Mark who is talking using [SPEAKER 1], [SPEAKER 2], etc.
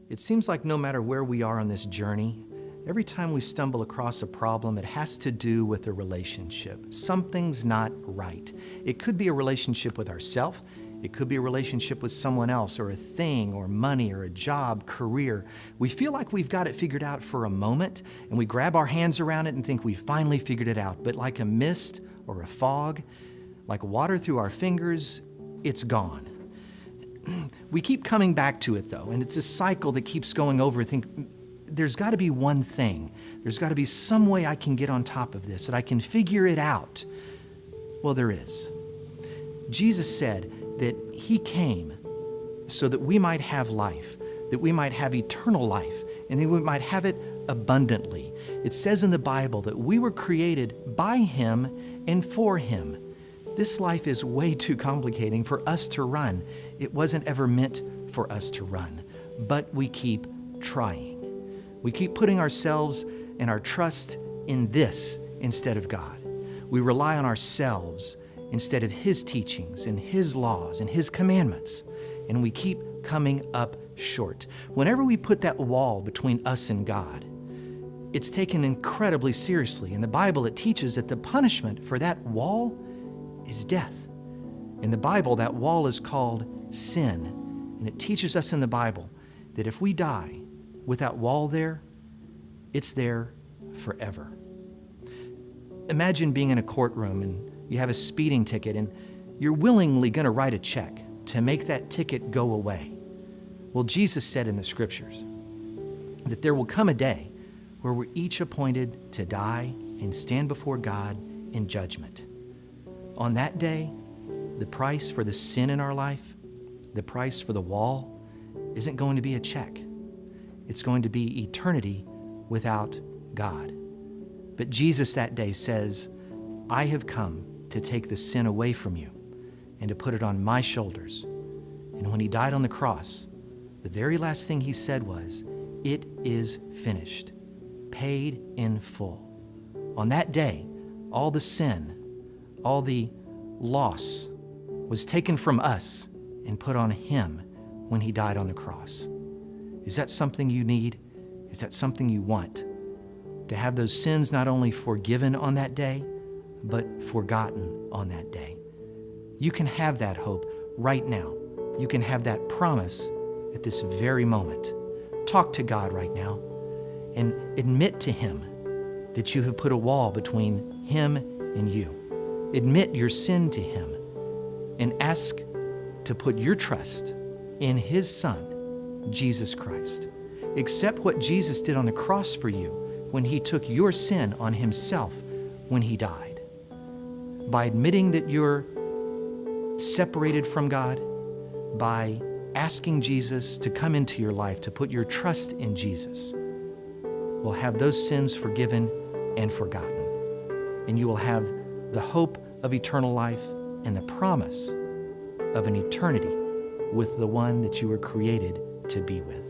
[SPEAKER 1] It seems like no matter where we are on this journey, every time we stumble across a problem, it has to do with a relationship. Something's not right. It could be a relationship with ourselves. It could be a relationship with someone else, or a thing, or money, or a job, career. We feel like we've got it figured out for a moment, and we grab our hands around it and think we finally figured it out. But like a mist or a fog, like water through our fingers, it's gone. We keep coming back to it though, and it's a cycle that keeps going over. Think, there's got to be one thing. There's got to be some way I can get on top of this, that I can figure it out. Well, there is. Jesus said that He came so that we might have life, that we might have eternal life, and that we might have it abundantly. It says in the Bible that we were created by Him and for Him. This life is way too complicating for us to run. It wasn't ever meant for us to run, but we keep trying. We keep putting ourselves and our trust in this instead of God. We rely on ourselves instead of His teachings and His laws and His commandments, and we keep coming up short. Whenever we put that wall between us and God, it's taken incredibly seriously. In the Bible, it teaches that the punishment for that wall is death. In the Bible, that wall is called sin, and it teaches us in the Bible that if we die with that wall there, it's there forever. Imagine being in a courtroom and you have a speeding ticket and you're willingly going to write a check to make that ticket go away. Well, Jesus said in the Scriptures that there will come a day where we're each appointed to die and stand before God in judgment. On that day, the price for the sin in our life, the price for the wall, isn't going to be a check. It's going to be eternity without God. But Jesus that day says, I have come to take the sin away from you and to put it on my shoulders. And when He died on the cross, the very last thing He said was, it is finished, paid in full. On that day, all the sin, all the loss was taken from us and put on Him when He died on the cross. Is that something you need? Is that something you want? To have those sins not only forgiven on that day, but forgotten on that day. You can have that hope right now. You can have that promise at this very moment. Talk to God right now and admit to Him that you have put a wall between Him and you. Admit your sin to Him and ask to put your trust in His Son, Jesus Christ. Accept what Jesus did on the cross for you when He took your sin on Himself when He died. By admitting that you're separated from God, by asking Jesus to come into your life, to put your trust in Jesus, will have those sins forgiven and forgotten. And you will have the hope of eternal life and the promise of an eternity with the one that you were created to be with.